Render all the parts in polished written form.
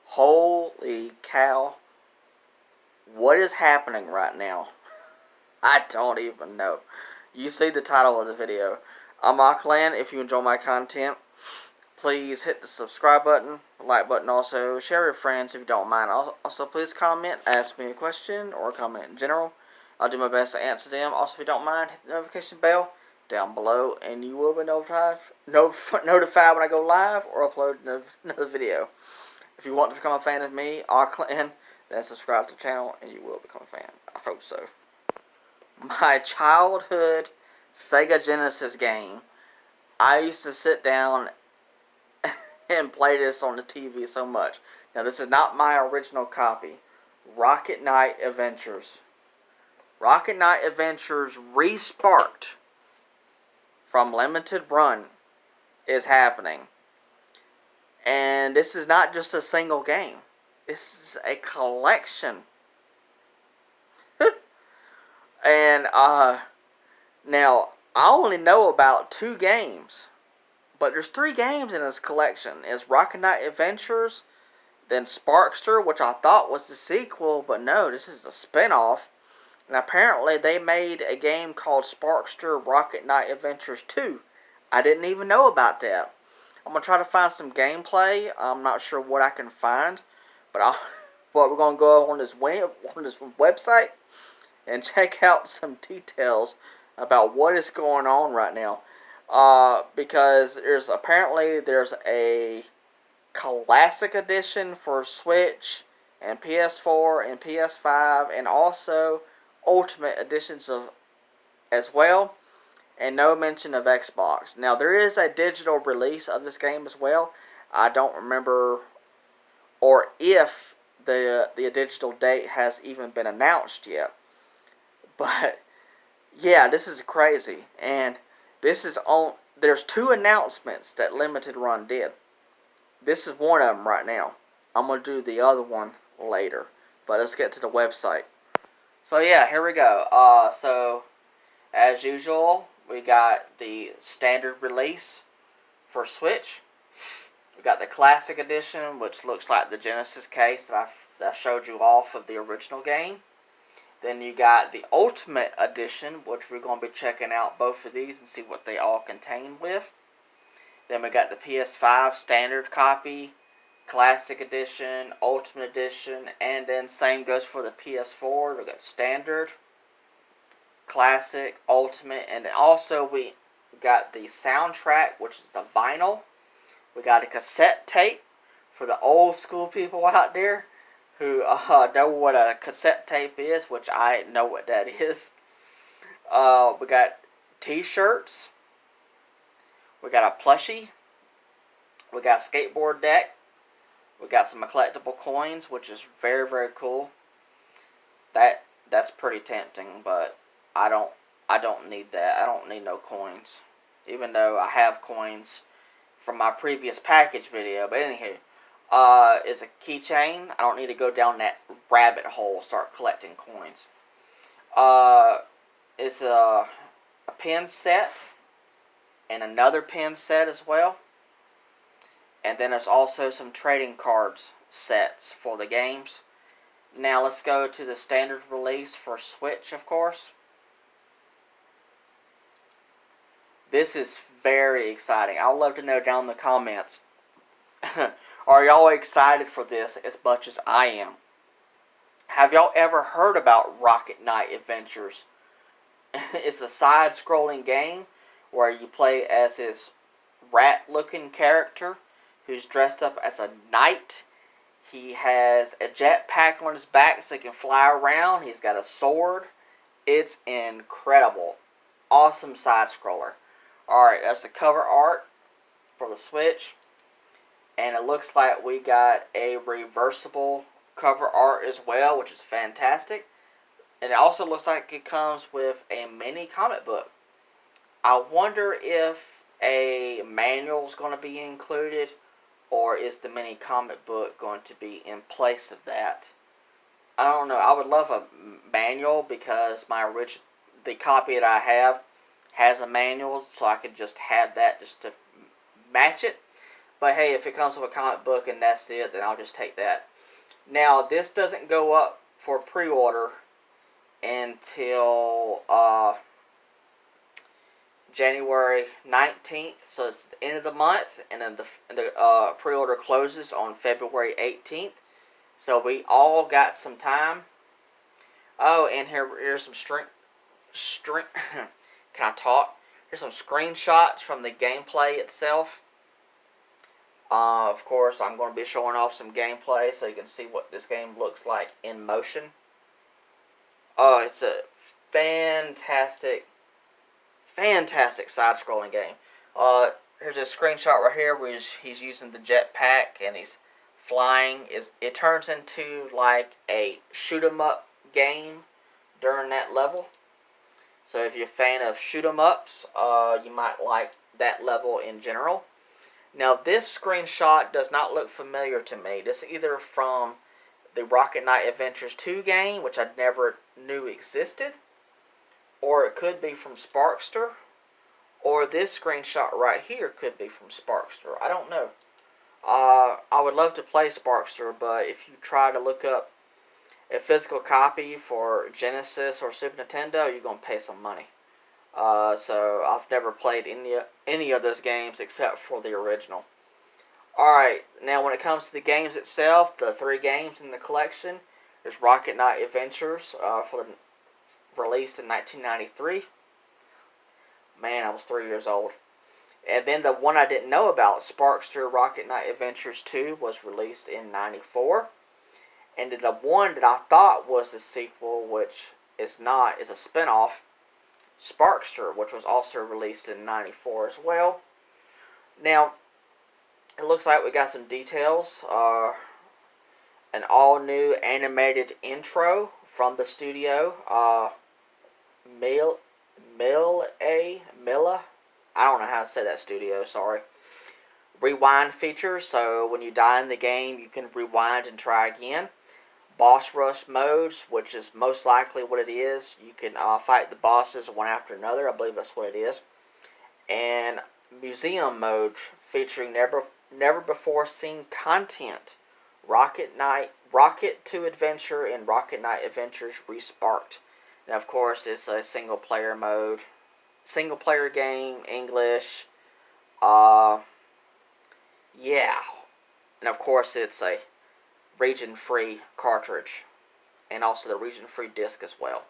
Holy cow. What is happening right now? I don't even know. You see the title of the video. I'm Auckland. If you enjoy my content, please hit the subscribe button, like button also. Share with friends if you don't mind. Also, please comment, ask me a question, or comment in general. I'll do my best to answer them. Also, if you don't mind, hit the notification bell down below, and you will be notified when I go live or upload another video. If you want to become a fan of me, Auckland, then subscribe to the channel, and you will become a fan. I hope so. My childhood Sega Genesis game. I used to sit down and play this on the TV so much. Now, this is not my original copy. Rocket Knight Adventures. Rocket Knight Adventures Resparked from Limited Run is happening. And this is not just a single game. This is a collection. And, now, I only know about 2 games. But there's 3 games in this collection. It's Rocket Knight Adventures, then Sparkster, which I thought was the sequel, but no, this is the spin-off. And apparently they made a game called Sparkster Rocket Knight Adventures 2. I didn't even know about that. I'm going to try to find some gameplay. I'm not sure what I can find. But we're going to go on this website and check out some details about what is going on right now. Because there's a classic edition for Switch and ps4 and ps5, and also ultimate editions of as well, and no mention of Xbox. Now, there is a digital release of this game as well. I don't remember or if the digital date has even been announced yet. But yeah, this is crazy. And there's 2 announcements that Limited Run did. This is one of them right now. I'm going to do the other one later. But let's get to the website. So yeah, here we go. So as usual, we got the standard release for Switch. We got the classic edition, which looks like the Genesis case that I showed you off of the original game. Then you got the Ultimate Edition, which we're going to be checking out both of these and see what they all contain with. Then we got the PS5 standard copy, Classic Edition, Ultimate Edition, and then same goes for the PS4. We got Standard, Classic, Ultimate, and then also we got the soundtrack, which is a vinyl. We got a cassette tape for the old school people out there who know what a cassette tape is, which I know what that is. We got t-shirts. We got a plushie. We got a skateboard deck. We got some collectible coins, which is very, very cool. That's pretty tempting, but I don't need that. I don't need no coins, even though I have coins from my previous package video. But anywho, is a keychain. I don't need to go down that rabbit hole, start collecting coins. It's a pin set and another pin set as well. And then there's also some trading cards sets for the games. Now let's go to the standard release for Switch, of course. This is very exciting. I would love to know down in the comments. Are y'all excited for this as much as I am? Have y'all ever heard about Rocket Knight Adventures? It's a side-scrolling game where you play as this rat-looking character who's dressed up as a knight. He has a jetpack on his back so he can fly around. He's got a sword. It's incredible. Awesome side-scroller. Alright, that's the cover art for the Switch. And it looks like we got a reversible cover art as well, which is fantastic. And it also looks like it comes with a mini comic book. I wonder if a manual is going to be included, or is the mini comic book going to be in place of that? I don't know. I would love a manual because the copy that I have has a manual, so I could just have that just to match it. But hey, if it comes with a comic book and that's it, then I'll just take that. Now, this doesn't go up for pre-order until January 19th, so it's the end of the month, and then the pre-order closes on February 18th. So we all got some time. Oh, and here's some string. Can I talk? Here's some screenshots from the gameplay itself. Of course, I'm going to be showing off some gameplay so you can see what this game looks like in motion. Oh, it's a fantastic side-scrolling game. Here's a screenshot right here where he's using the jetpack and he's flying. It turns into like a shoot 'em up game during that level. So if you're a fan of shoot 'em ups, you might like that level in general. Now this screenshot does not look familiar to me. This is either from the Rocket Knight Adventures 2 game, which I never knew existed, or it could be from Sparkster, or this screenshot right here could be from Sparkster. I don't know. I would love to play Sparkster, but if you try to look up a physical copy for Genesis or Super Nintendo, you're going to pay some money. So I've never played any of those games except for the original. Alright, now when it comes to the games itself, the 3 games in the collection, there's Rocket Knight Adventures, released in 1993. Man, I was 3 years old. And then the one I didn't know about, Sparkster Rocket Knight Adventures 2, was released in 94. And then the one that I thought was a sequel, which is not, is a spin-off, Sparkster, which was also released in 94 as well. Now, it looks like we got some details. An all-new animated intro from the studio. Milla. I don't know how to say that studio, sorry. Rewind features, so when you die in the game, you can rewind and try again. Boss rush modes, which is most likely what it is. You can fight the bosses one after another. I believe that's what it is. And museum mode, featuring never before seen content. Rocket to Adventure and Rocket Knight Adventures Resparked. Now, of course, it's a single player mode. Single player game, English. Yeah. And of course, it's a region-free cartridge. And also the region-free disc as well.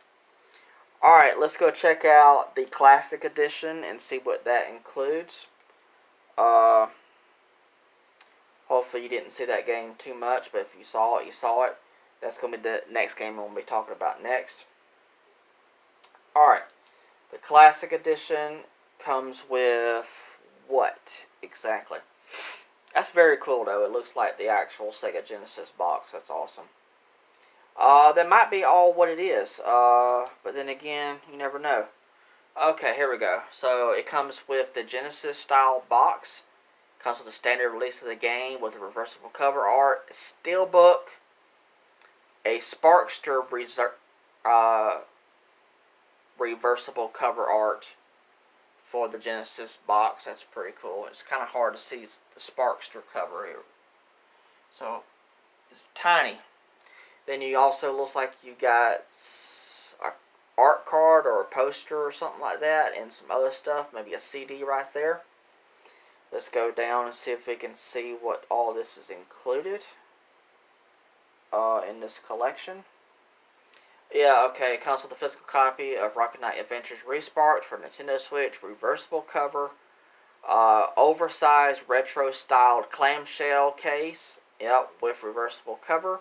Alright, let's go check out the Classic Edition and see what that includes. Hopefully you didn't see that game too much, but if you saw it, you saw it. That's going to be the next game we'll be talking about next. Alright, the Classic Edition comes with what exactly? That's very cool though. It looks like the actual Sega Genesis box. That's awesome. That might be all what it is. But then again, you never know. Okay, here we go. So it comes with the Genesis style box. Comes with the standard release of the game with a reversible cover art, steelbook, a Sparkster reversible cover art for the Genesis box. That's pretty cool. It's kind of hard to see the Sparkster cover here. So it's tiny. Then you also looks like you got an art card or a poster or something like that, and some other stuff, maybe a CD right there. Let's go down and see if we can see what all this is included in this collection. Yeah, okay, it comes with a physical copy of Rocket Knight Adventures Resparked for Nintendo Switch, reversible cover, oversized retro-styled clamshell case, yep, with reversible cover.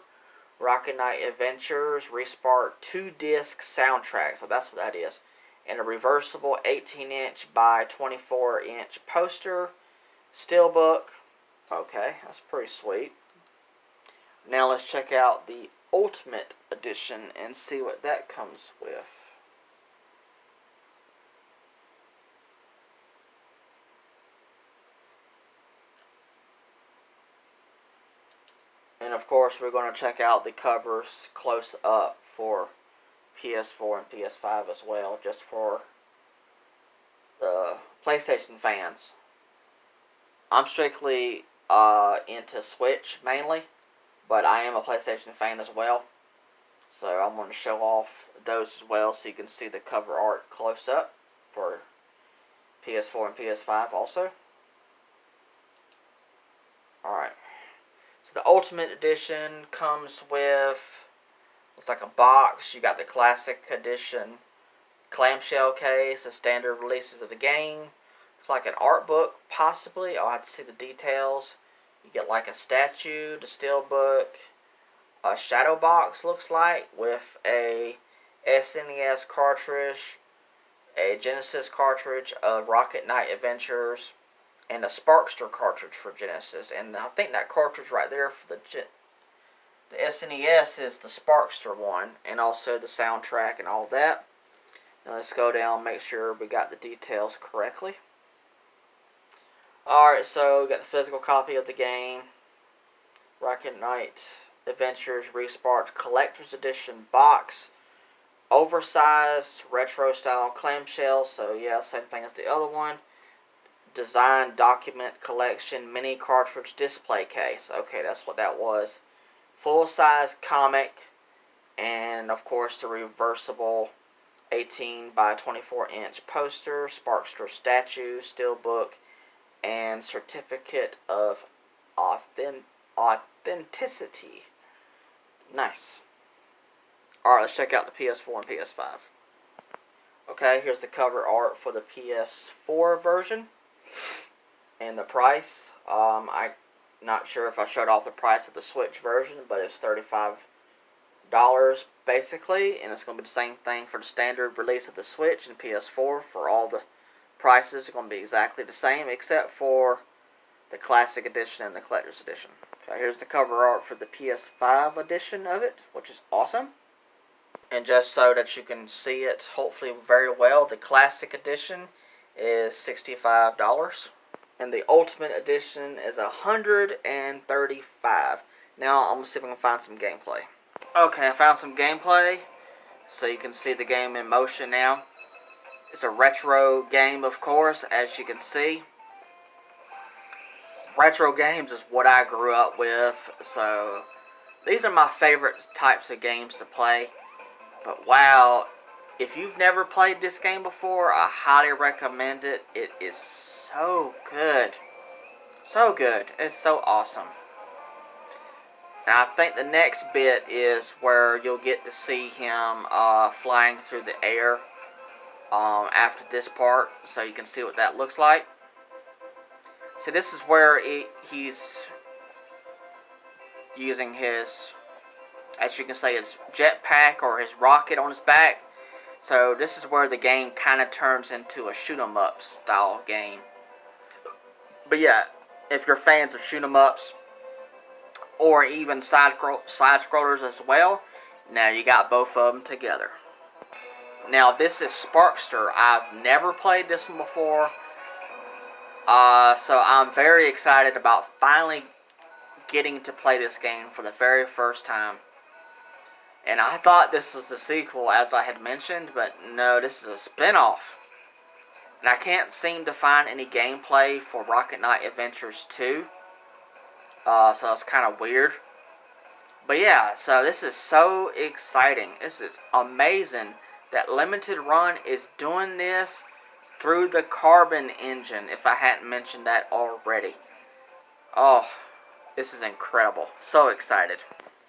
Rocket Knight Adventures Resparked 2-disc soundtrack, so that's what that is. And a reversible 18-inch by 24-inch poster, steelbook. Okay, that's pretty sweet. Now let's check out the Ultimate Edition and see what that comes with. And of course, we're going to check out the covers close up for PS4 and PS5 as well, just for the PlayStation fans. I'm strictly into Switch mainly, but I am a PlayStation fan as well. So I'm going to show off those as well so you can see the cover art close up for PS4 and PS5 also. Alright. So the Ultimate Edition comes with, looks like a box. You got the Classic Edition clamshell case, the standard releases of the game. It's like an art book, possibly. I'll have to see the details. You get like a statue, the steel book, a shadow box looks like, with a SNES cartridge, a Genesis cartridge, a Rocket Knight Adventures, and a Sparkster cartridge for Genesis. And I think that cartridge right there for the SNES is the Sparkster one, and also the soundtrack and all that. Now let's go down and make sure we got the details correctly. Alright, so we got the physical copy of the game. Rocket Knight Adventures Resparked Collector's Edition box. Oversized retro style clamshell, so yeah, same thing as the other one. Design document collection mini cartridge display case. Okay, that's what that was. Full size comic, and of course the reversible 18 by 24 inch poster, Sparkster statue, steelbook, and certificate of authenticity. Nice. Alright, let's check out the PS4 and PS5. Okay, here's the cover art for the PS4 version. And the price. I'm not sure if I showed off the price of the Switch version, but it's $35 basically. And it's going to be the same thing for the standard release of the Switch and PS4. For all the prices are going to be exactly the same, except for the Classic Edition and the Collector's Edition. Okay, here's the cover art for the PS5 edition of it, which is awesome. And just so that you can see it hopefully very well, the Classic Edition is $65. And the Ultimate Edition is $135. Now I'm going to see if I can find some gameplay. Okay, I found some gameplay. So you can see the game in motion now. It's a retro game, of course, as you can see. Retro games is what I grew up with. So these are my favorite types of games to play. But wow, if you've never played this game before, I highly recommend it. It is so good. So good. It's so awesome. And I think the next bit is where you'll get to see him flying through the air after this part. So you can see what that looks like. So this is where he's using his, as you can say, his jetpack or his rocket on his back. So this is where the game kind of turns into a shoot 'em up style game. But yeah, if you're fans of shoot 'em ups or even side scrollers as well, now you got both of them together. Now this is Sparkster. I've never played this one before, so I'm very excited about finally getting to play this game for the very first time. And I thought this was the sequel, as I had mentioned, but no, this is a spin-off. And I can't seem to find any gameplay for Rocket Knight Adventures 2. So it's kind of weird. But yeah, so this is so exciting. This is amazing that Limited Run is doing this through the Carbon engine, if I hadn't mentioned that already. Oh, this is incredible. So excited.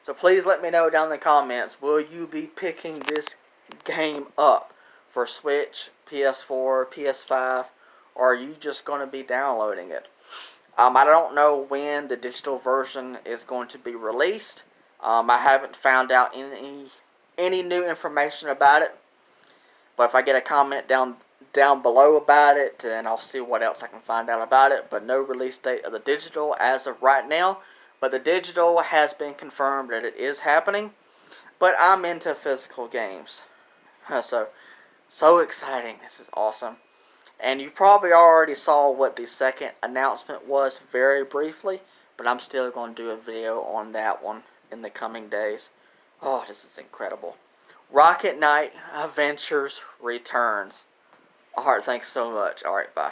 So please let me know down in the comments, will you be picking this game up for Switch, PS4, PS5, or are you just going to be downloading it? I don't know when the digital version is going to be released. I haven't found out any new information about it. But if I get a comment down below about it, then I'll see what else I can find out about it. But no release date of the digital as of right now. But the digital has been confirmed that it is happening. But I'm into physical games. So exciting. This is awesome. And you probably already saw what the second announcement was very briefly. But I'm still going to do a video on that one in the coming days. Oh, this is incredible. Rocket Knight Adventures returns. Alright, thanks so much. Alright, bye.